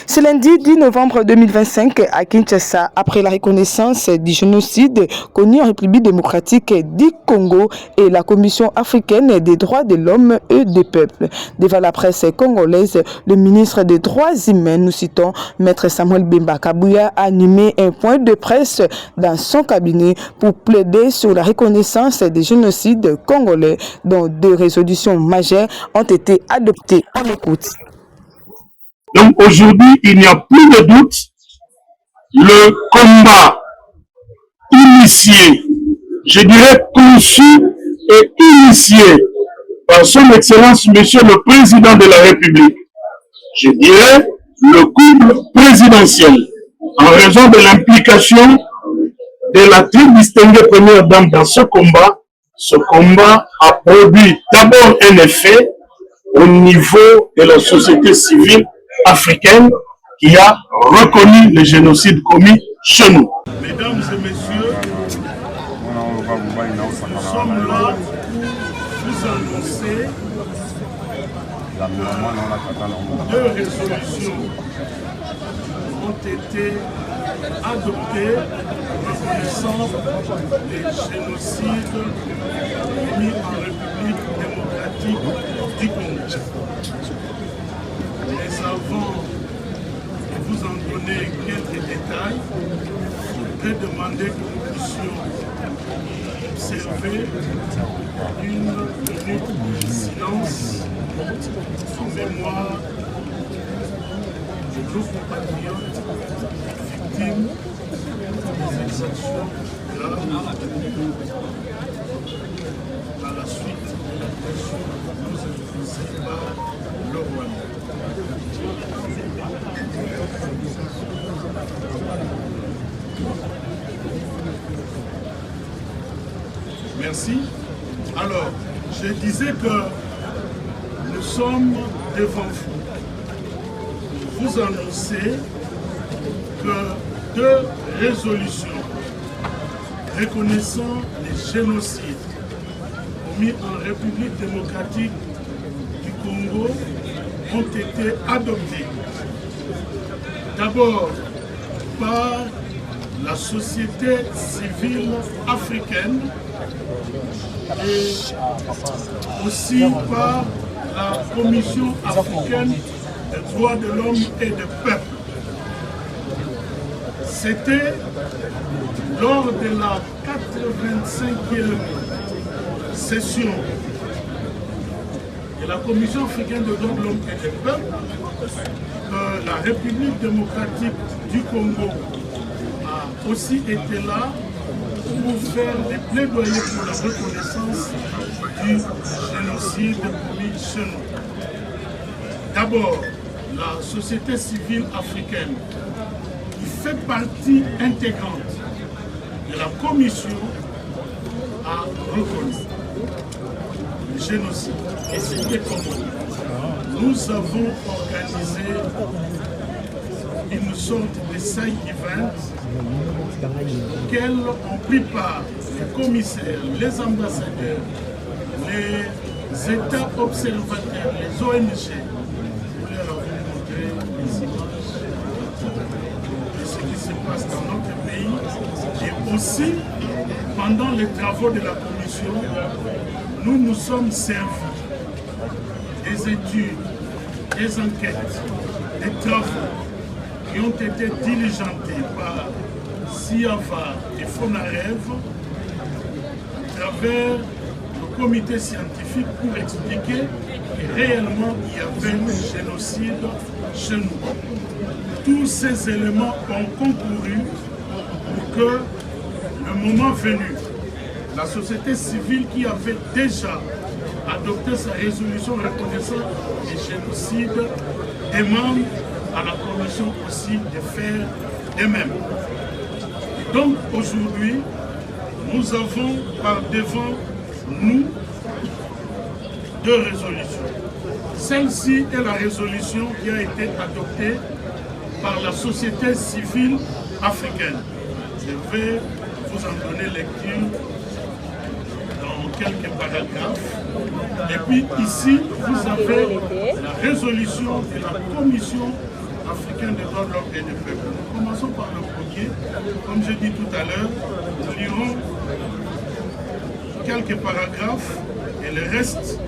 Ce lundi 10 novembre 2025 à Kinshasa, après la reconnaissance du génocide connu en République démocratique du Congo et la Commission africaine des droits de l'homme et des peuples. Devant la presse congolaise, le ministre des Droits humains, nous citons Maître Samuel Bemba Kabouya, a animé un point de presse dans son cabinet pour plaider sur la reconnaissance des génocides congolais dont 2 résolutions majeures ont été adoptées. On écoute. Donc aujourd'hui, il n'y a plus de doute, le combat initié, je dirais conçu et initié par son Excellence Monsieur le Président de la République, je dirais le couple présidentiel, en raison de l'implication de la très distinguée première dame dans ce combat a produit d'abord un effet au niveau de la société civile africaine qui a reconnu le génocide commis chez nous. Mesdames et messieurs, nous sommes là pour vous annoncer 2 résolutions ont été adoptées reconnaissant les génocides commis en République démocratique du Congo. Mais avant de vous en donner quelques détails, je voudrais demander que nous puissions observer 1 minute de silence en mémoire de nos compatriotes victimes des exactions graves. Par la suite, nous influencés par le Rwanda. Merci. Alors, je disais que nous sommes devant vous. Vous annoncez que 2 résolutions reconnaissant les génocides commis en République démocratique du Congo ont été adoptées. D'abord par la société civile africaine et aussi par la Commission africaine des droits de l'homme et des peuples. C'était lors de la 85e session de la Commission africaine des droits de l'homme et des peuples que la République démocratique du Congo a aussi été là pour faire des plaidoyers pour la reconnaissance du génocide commis chez nous. D'abord, la société civile africaine, qui fait partie intégrante de la commission, a reconnu le génocide. Et c'était comment? Nous avons organisé une sorte de side event auquel ont pris part les commissaires, les ambassadeurs, les États observateurs, les ONG. Nous leur avons montré les images de ce qui se passe dans notre pays. Et aussi, pendant les travaux de la commission, nous nous sommes servis des études, des enquêtes, des travaux qui ont été diligentés par SIAVA et FONAREV à travers le comité scientifique pour expliquer que réellement il y avait un génocide chez nous. Tous ces éléments ont concouru pour que, le moment venu, la société civile qui avait déjà adopté sa résolution reconnaissant les génocides demande à la Commission aussi de faire de même. Donc aujourd'hui, nous avons par devant nous 2 résolutions. Celle-ci est la résolution qui a été adoptée par la société civile africaine. Je vais vous en donner lecture dans quelques paragraphes. Et puis ici, vous avez la résolution de la Commission africain des droits de l'homme et des peuples. Nous commençons par le premier. Comme je dis tout à l'heure, nous lirons quelques paragraphes et le reste,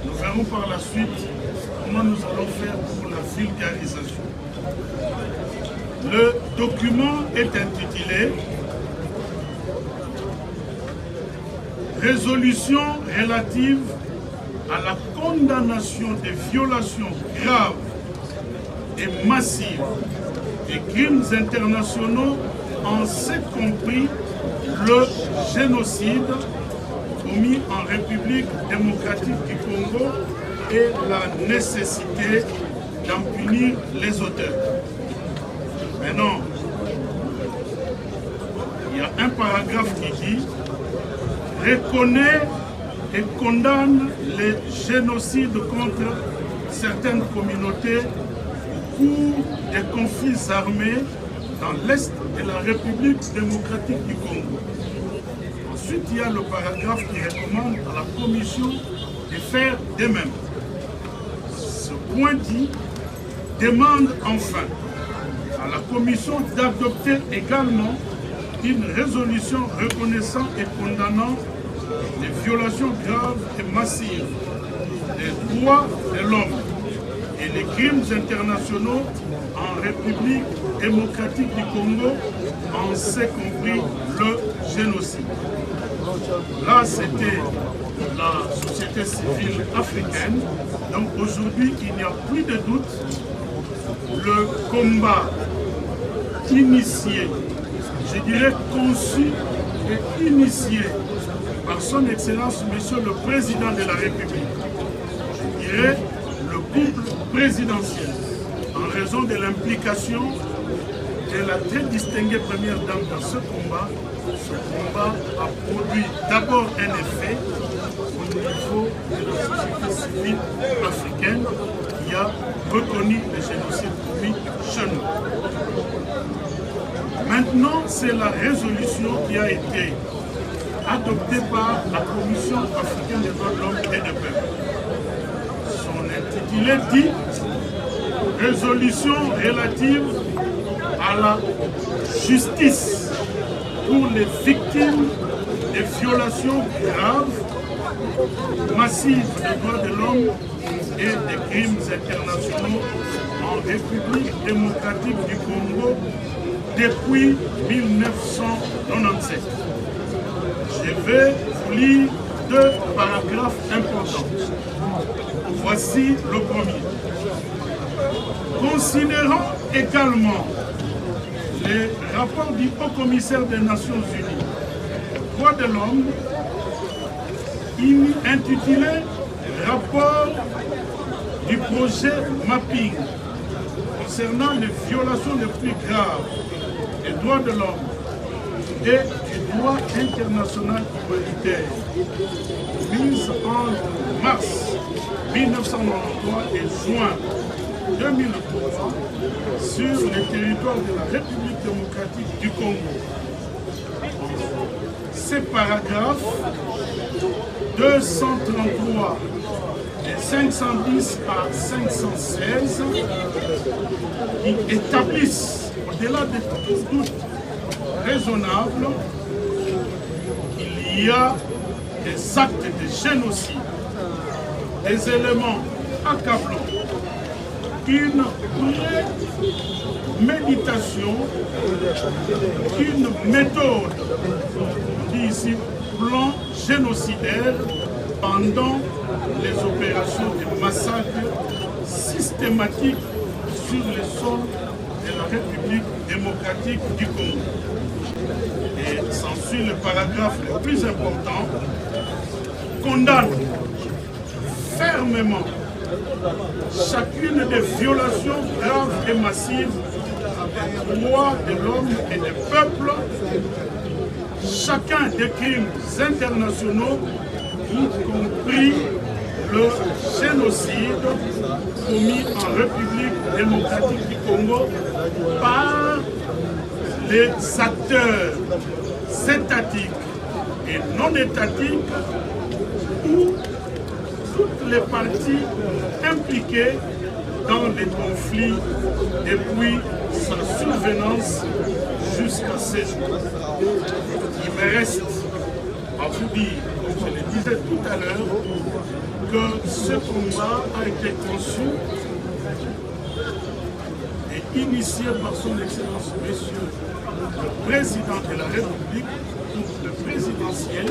nous verrons par la suite comment nous allons faire pour la vulgarisation. Le document est intitulé « Résolution relative à la condamnation des violations graves et massives des crimes internationaux, en ce compris le génocide commis en République démocratique du Congo et la nécessité d'en punir les auteurs. » Maintenant, il y a un paragraphe qui dit « Reconnaît et condamne les génocides contre certaines communautés au cours des conflits armés dans l'Est de la République démocratique du Congo. » Ensuite, il y a le paragraphe qui recommande à la Commission de faire de même. Ce point dit « Demande enfin à la Commission d'adopter également une résolution reconnaissant et condamnant les violations graves et massives des droits de l'homme et les crimes internationaux en République démocratique du Congo, en ce compris le génocide. » Là, c'était la société civile africaine. Donc aujourd'hui, il n'y a plus de doute. Le combat initié, je dirais conçu et initié par son Excellence, Monsieur le Président de la République, je dirais le couple présidentiel, en raison de l'implication de la très distinguée première dame dans ce combat a produit d'abord un effet au niveau de la société civile africaine qui a reconnu le génocide commis chez nous. Maintenant, c'est la résolution qui a été adoptée par la Commission africaine des droits de l'homme et des peuples. Son intitulé dit « Résolution relative à la justice pour les victimes des violations graves, massives des droits de l'homme et des crimes internationaux en République démocratique du Congo depuis 1997. » Je vais vous lire deux paragraphes importants. Voici le premier. Considérant également les rapports du Haut-Commissaire des Nations Unies aux droits de l'homme, intitulé « Rapport du projet Mapping concernant les violations les plus graves des droits de l'homme et du droit international humanitaire, mise en mars 1993 et juin 2003 sur le territoire de la République démocratique du Congo. Ces paragraphes 233 et 510 à 516 qui établissent, au-delà de tout doute raisonnable, qu'il y a des actes de génocide, des éléments accablants, une méditation, une méthode, on dit ici plan génocidaire, pendant les opérations de massacre systématiques sur le sol de la République démocratique du Congo. Et s'ensuit le paragraphe le plus important, condamne fermement chacune des violations graves et massives des droits de l'homme et des peuples, chacun des crimes internationaux, y compris le génocide commis en République démocratique du Congo par les acteurs étatiques et non étatiques ou toutes les parties impliquées dans les conflits depuis sa survenance jusqu'à ce jour. Il me reste à vous dire, comme je le disais tout à l'heure, que ce combat a été conçu et initié par son Excellence, Monsieur le Président de la République, le présidentiel,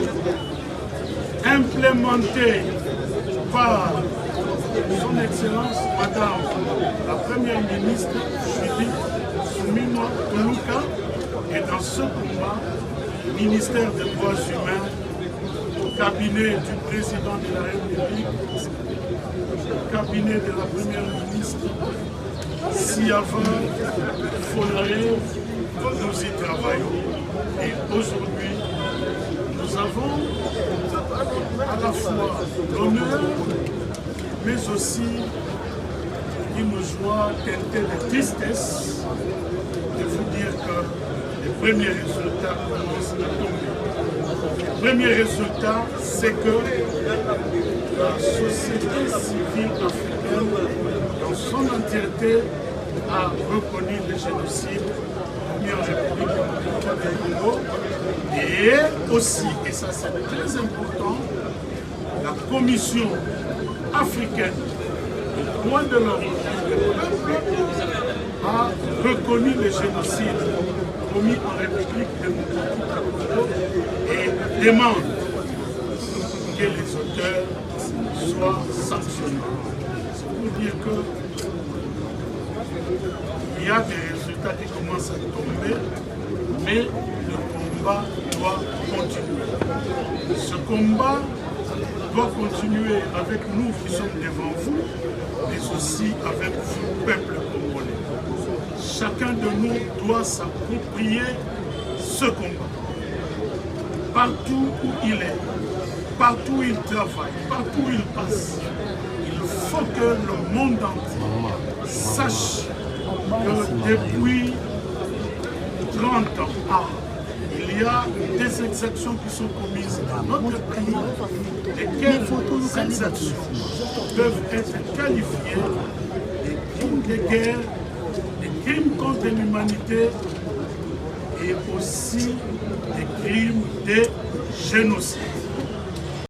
implémenté par son Excellence, Madame la Première ministre Judith Suminwa Tuluka, et dans ce combat, ministère des droits humains, cabinet du président de la République, cabinet de la Première ministre, Siava, Folare, nous y travaillons. Et aujourd'hui, nous avons à la fois l'honneur, mais aussi une joie teintée de tristesse de vous dire que les premiers résultats commencent à tomber. Le premier résultat, c'est que la société civile africaine, dans son entièreté, a reconnu le génocide commis en République démocratique du Congo. Et aussi, et ça c'est très important, la Commission africaine des droits de l'homme a reconnu le génocide commis en République démocratique du Congo et demande que les auteurs soient sanctionnés. C'est pour dire qu'il y a des résultats qui commencent à tomber, mais le combat doit continuer. Ce combat doit continuer avec nous qui sommes devant vous, mais aussi avec vous, peuple congolais. Chacun de nous doit s'approprier ce combat. Partout où il est, partout où il travaille, partout où il passe, il faut que le monde entier sache que depuis 30 ans, il y a des exactions qui sont commises dans notre pays, lesquelles ces exactions peuvent être qualifiées des crimes de guerre, des crimes contre l'humanité et aussi des crimes de génocide.